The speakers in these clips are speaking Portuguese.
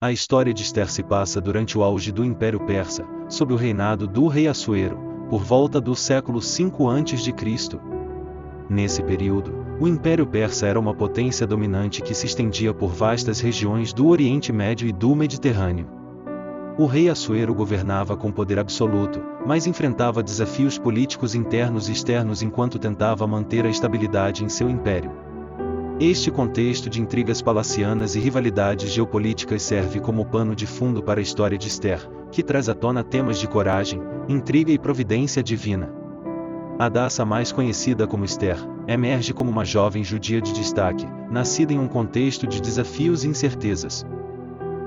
A história de Esther se passa durante o auge do Império Persa, sob o reinado do rei Assuero, por volta do século V a.C. Nesse período, o Império Persa era uma potência dominante que se estendia por vastas regiões do Oriente Médio e do Mediterrâneo. O rei Assuero governava com poder absoluto, mas enfrentava desafios políticos internos e externos enquanto tentava manter a estabilidade em seu império. Este contexto de intrigas palacianas e rivalidades geopolíticas serve como pano de fundo para a história de Esther, que traz à tona temas de coragem, intriga e providência divina. Hadassah, mais conhecida como Esther, emerge como uma jovem judia de destaque, nascida em um contexto de desafios e incertezas.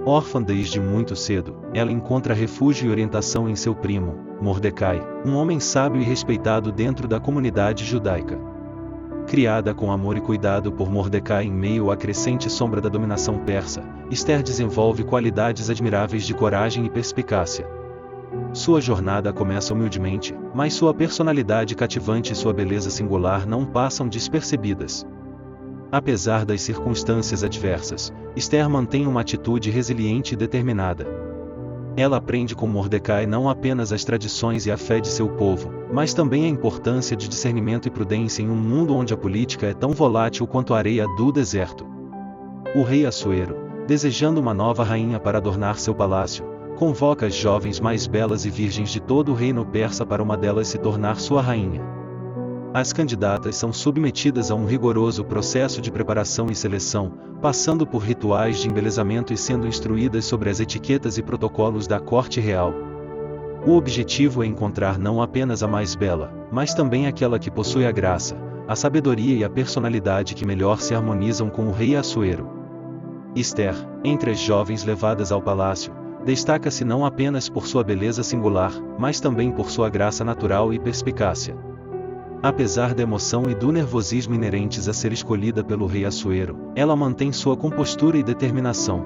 Órfã desde muito cedo, ela encontra refúgio e orientação em seu primo, Mordecai, um homem sábio e respeitado dentro da comunidade judaica. Criada com amor e cuidado por Mordecai em meio à crescente sombra da dominação persa, Esther desenvolve qualidades admiráveis de coragem e perspicácia. Sua jornada começa humildemente, mas sua personalidade cativante e sua beleza singular não passam despercebidas. Apesar das circunstâncias adversas, Esther mantém uma atitude resiliente e determinada. Ela aprende com Mordecai não apenas as tradições e a fé de seu povo, mas também a importância de discernimento e prudência em um mundo onde a política é tão volátil quanto a areia do deserto. O rei Assuero, desejando uma nova rainha para adornar seu palácio, convoca as jovens mais belas e virgens de todo o reino persa para uma delas se tornar sua rainha. As candidatas são submetidas a um rigoroso processo de preparação e seleção, passando por rituais de embelezamento e sendo instruídas sobre as etiquetas e protocolos da corte real. O objetivo é encontrar não apenas a mais bela, mas também aquela que possui a graça, a sabedoria e a personalidade que melhor se harmonizam com o rei Assuero. Esther, entre as jovens levadas ao palácio, destaca-se não apenas por sua beleza singular, mas também por sua graça natural e perspicácia. Apesar da emoção e do nervosismo inerentes a ser escolhida pelo rei Assuero, ela mantém sua compostura e determinação.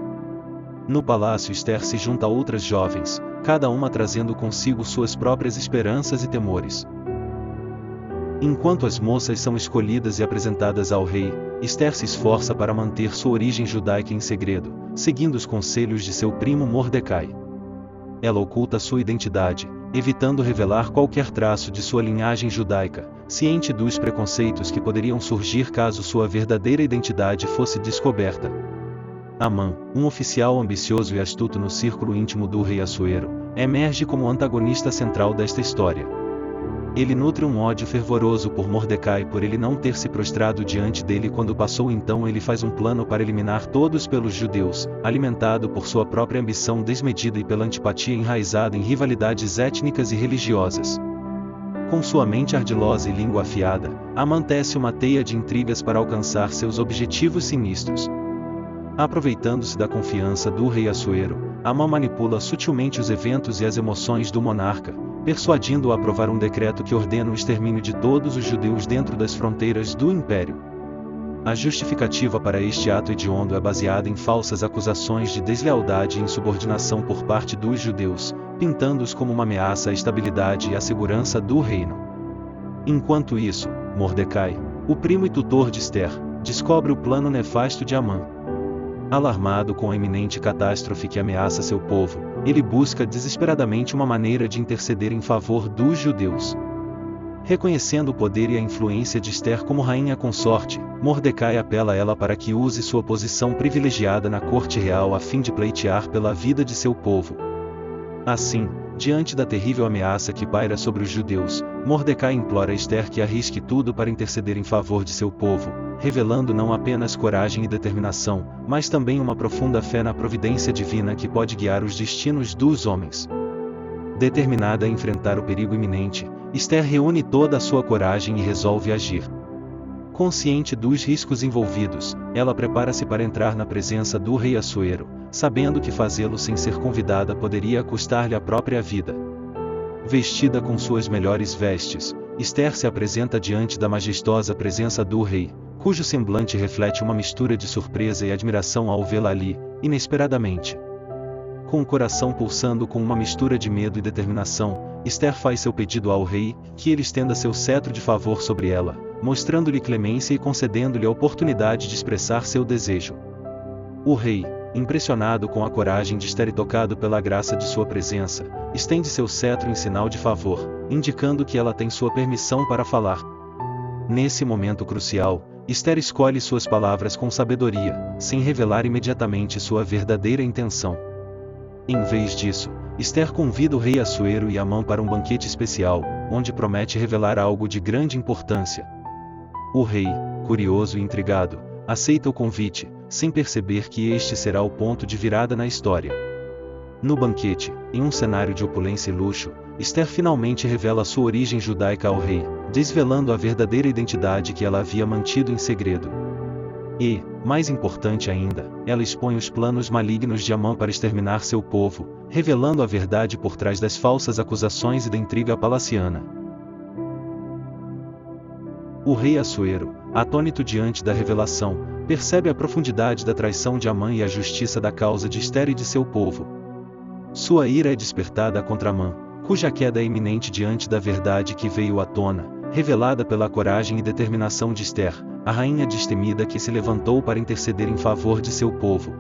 No palácio, Esther se junta a outras jovens, cada uma trazendo consigo suas próprias esperanças e temores. Enquanto as moças são escolhidas e apresentadas ao rei, Esther se esforça para manter sua origem judaica em segredo, seguindo os conselhos de seu primo Mordecai. Ela oculta sua identidade, evitando revelar qualquer traço de sua linhagem judaica, ciente dos preconceitos que poderiam surgir caso sua verdadeira identidade fosse descoberta. Amã, um oficial ambicioso e astuto no círculo íntimo do rei Assuero, emerge como o antagonista central desta história. Ele nutre um ódio fervoroso por Mordecai por ele não ter se prostrado diante dele quando passou. Então ele faz um plano para eliminar todos pelos judeus, alimentado por sua própria ambição desmedida e pela antipatia enraizada em rivalidades étnicas e religiosas. Com sua mente ardilosa e língua afiada, Amã tece uma teia de intrigas para alcançar seus objetivos sinistros. Aproveitando-se da confiança do rei Assuero, Amã manipula sutilmente os eventos e as emoções do monarca, persuadindo-o a aprovar um decreto que ordena o extermínio de todos os judeus dentro das fronteiras do império. A justificativa para este ato hediondo é baseada em falsas acusações de deslealdade e insubordinação por parte dos judeus, pintando-os como uma ameaça à estabilidade e à segurança do reino. Enquanto isso, Mordecai, o primo e tutor de Esther, descobre o plano nefasto de Amã. Alarmado com a iminente catástrofe que ameaça seu povo, ele busca desesperadamente uma maneira de interceder em favor dos judeus. Reconhecendo o poder e a influência de Esther como rainha consorte, Mordecai apela a ela para que use sua posição privilegiada na corte real a fim de pleitear pela vida de seu povo. Assim, diante da terrível ameaça que paira sobre os judeus, Mordecai implora a Esther que arrisque tudo para interceder em favor de seu povo, revelando não apenas coragem e determinação, mas também uma profunda fé na providência divina que pode guiar os destinos dos homens. Determinada a enfrentar o perigo iminente, Esther reúne toda a sua coragem e resolve agir. Consciente dos riscos envolvidos, ela prepara-se para entrar na presença do rei Assuero, sabendo que fazê-lo sem ser convidada poderia custar-lhe a própria vida. Vestida com suas melhores vestes, Esther se apresenta diante da majestosa presença do rei, cujo semblante reflete uma mistura de surpresa e admiração ao vê-la ali, inesperadamente. Com o coração pulsando com uma mistura de medo e determinação, Esther faz seu pedido ao rei, que ele estenda seu cetro de favor sobre ela, mostrando-lhe clemência e concedendo-lhe a oportunidade de expressar seu desejo. O rei, impressionado com a coragem de Esther e tocado pela graça de sua presença, estende seu cetro em sinal de favor, indicando que ela tem sua permissão para falar. Nesse momento crucial, Esther escolhe suas palavras com sabedoria, sem revelar imediatamente sua verdadeira intenção. Em vez disso, Esther convida o rei Assuero e Amã para um banquete especial, onde promete revelar algo de grande importância. O rei, curioso e intrigado, aceita o convite, sem perceber que este será o ponto de virada na história. No banquete, em um cenário de opulência e luxo, Esther finalmente revela sua origem judaica ao rei, desvelando a verdadeira identidade que ela havia mantido em segredo. E, mais importante ainda, ela expõe os planos malignos de Amã para exterminar seu povo, revelando a verdade por trás das falsas acusações e da intriga palaciana. O rei Assuero, atônito diante da revelação, percebe a profundidade da traição de Amã e a justiça da causa de Esther e de seu povo. Sua ira é despertada contra Amã, cuja queda é iminente diante da verdade que veio à tona, revelada pela coragem e determinação de Esther, a rainha destemida que se levantou para interceder em favor de seu povo.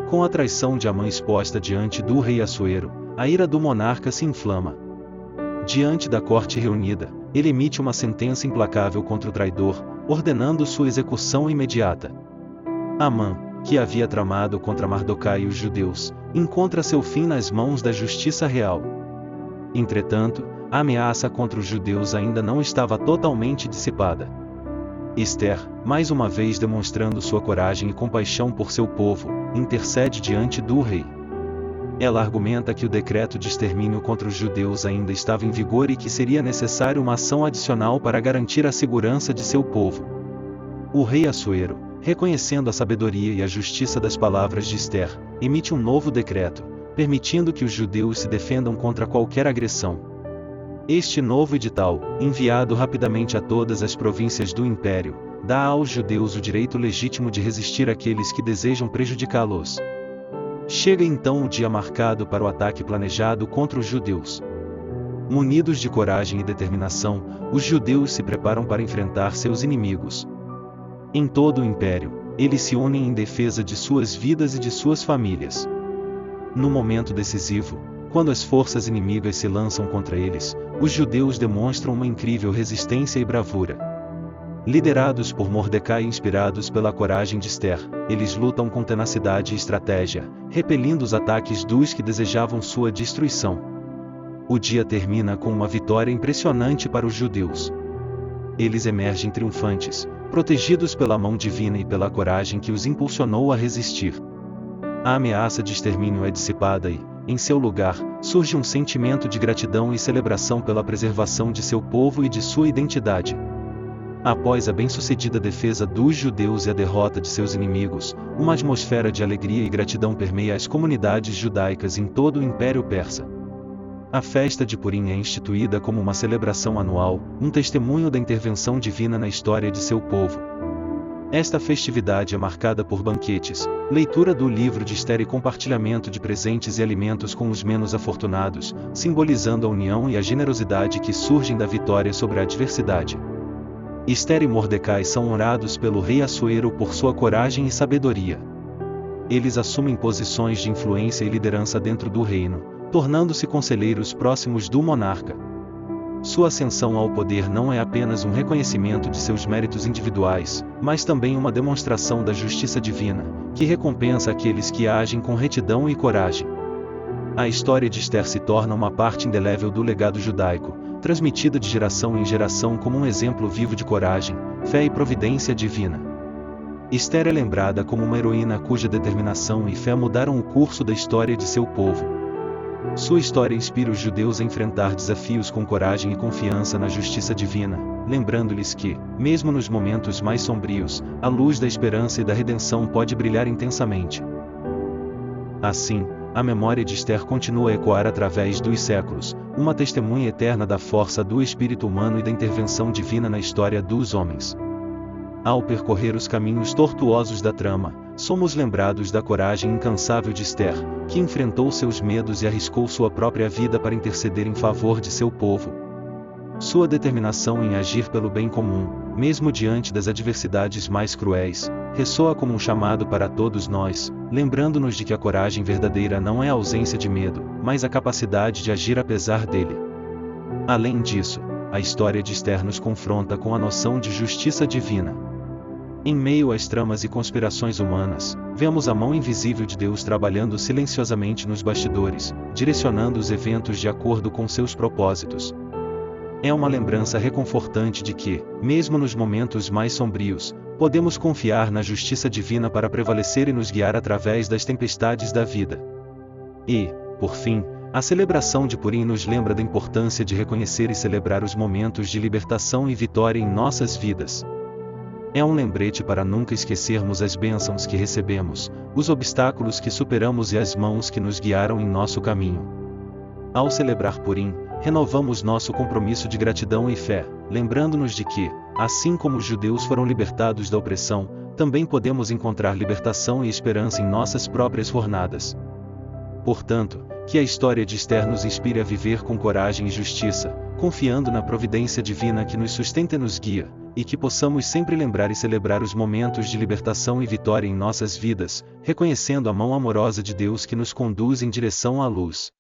Com a traição de Amã exposta diante do rei Assuero, a ira do monarca se inflama. Diante da corte reunida, ele emite uma sentença implacável contra o traidor, ordenando sua execução imediata. Amã, que havia tramado contra Mardokai e os judeus, encontra seu fim nas mãos da justiça real. Entretanto, a ameaça contra os judeus ainda não estava totalmente dissipada. Esther, mais uma vez demonstrando sua coragem e compaixão por seu povo, intercede diante do rei. Ela argumenta que o decreto de extermínio contra os judeus ainda estava em vigor e que seria necessário uma ação adicional para garantir a segurança de seu povo. O rei Assuero, reconhecendo a sabedoria e a justiça das palavras de Esther, emite um novo decreto, permitindo que os judeus se defendam contra qualquer agressão. Este novo edital, enviado rapidamente a todas as províncias do império, dá aos judeus o direito legítimo de resistir àqueles que desejam prejudicá-los. Chega então o dia marcado para o ataque planejado contra os judeus. Munidos de coragem e determinação, os judeus se preparam para enfrentar seus inimigos. Em todo o império, eles se unem em defesa de suas vidas e de suas famílias. No momento decisivo, quando as forças inimigas se lançam contra eles, os judeus demonstram uma incrível resistência e bravura. Liderados por Mordecai e inspirados pela coragem de Esther, eles lutam com tenacidade e estratégia, repelindo os ataques dos que desejavam sua destruição. O dia termina com uma vitória impressionante para os judeus. Eles emergem triunfantes, protegidos pela mão divina e pela coragem que os impulsionou a resistir. A ameaça de extermínio é dissipada e, em seu lugar, surge um sentimento de gratidão e celebração pela preservação de seu povo e de sua identidade. Após a bem-sucedida defesa dos judeus e a derrota de seus inimigos, uma atmosfera de alegria e gratidão permeia as comunidades judaicas em todo o Império Persa. A festa de Purim é instituída como uma celebração anual, um testemunho da intervenção divina na história de seu povo. Esta festividade é marcada por banquetes, leitura do livro de Esther e compartilhamento de presentes e alimentos com os menos afortunados, simbolizando a união e a generosidade que surgem da vitória sobre a adversidade. Esther e Mordecai são honrados pelo rei Assuero por sua coragem e sabedoria. Eles assumem posições de influência e liderança dentro do reino, tornando-se conselheiros próximos do monarca. Sua ascensão ao poder não é apenas um reconhecimento de seus méritos individuais, mas também uma demonstração da justiça divina, que recompensa aqueles que agem com retidão e coragem. A história de Esther se torna uma parte indelével do legado judaico, transmitida de geração em geração como um exemplo vivo de coragem, fé e providência divina. Esther é lembrada como uma heroína cuja determinação e fé mudaram o curso da história de seu povo. Sua história inspira os judeus a enfrentar desafios com coragem e confiança na justiça divina, lembrando-lhes que, mesmo nos momentos mais sombrios, a luz da esperança e da redenção pode brilhar intensamente. Assim, a memória de Esther continua a ecoar através dos séculos, uma testemunha eterna da força do espírito humano e da intervenção divina na história dos homens. Ao percorrer os caminhos tortuosos da trama, somos lembrados da coragem incansável de Esther, que enfrentou seus medos e arriscou sua própria vida para interceder em favor de seu povo. Sua determinação em agir pelo bem comum, mesmo diante das adversidades mais cruéis, ressoa como um chamado para todos nós, lembrando-nos de que a coragem verdadeira não é a ausência de medo, mas a capacidade de agir apesar dele. Além disso, a história de Esther nos confronta com a noção de justiça divina. Em meio às tramas e conspirações humanas, vemos a mão invisível de Deus trabalhando silenciosamente nos bastidores, direcionando os eventos de acordo com seus propósitos. É uma lembrança reconfortante de que, mesmo nos momentos mais sombrios, podemos confiar na justiça divina para prevalecer e nos guiar através das tempestades da vida. E, por fim, a celebração de Purim nos lembra da importância de reconhecer e celebrar os momentos de libertação e vitória em nossas vidas. É um lembrete para nunca esquecermos as bênçãos que recebemos, os obstáculos que superamos e as mãos que nos guiaram em nosso caminho. Ao celebrar Purim, renovamos nosso compromisso de gratidão e fé, lembrando-nos de que, assim como os judeus foram libertados da opressão, também podemos encontrar libertação e esperança em nossas próprias jornadas. Portanto, que a história de Esther nos inspire a viver com coragem e justiça, confiando na providência divina que nos sustenta e nos guia, e que possamos sempre lembrar e celebrar os momentos de libertação e vitória em nossas vidas, reconhecendo a mão amorosa de Deus que nos conduz em direção à luz.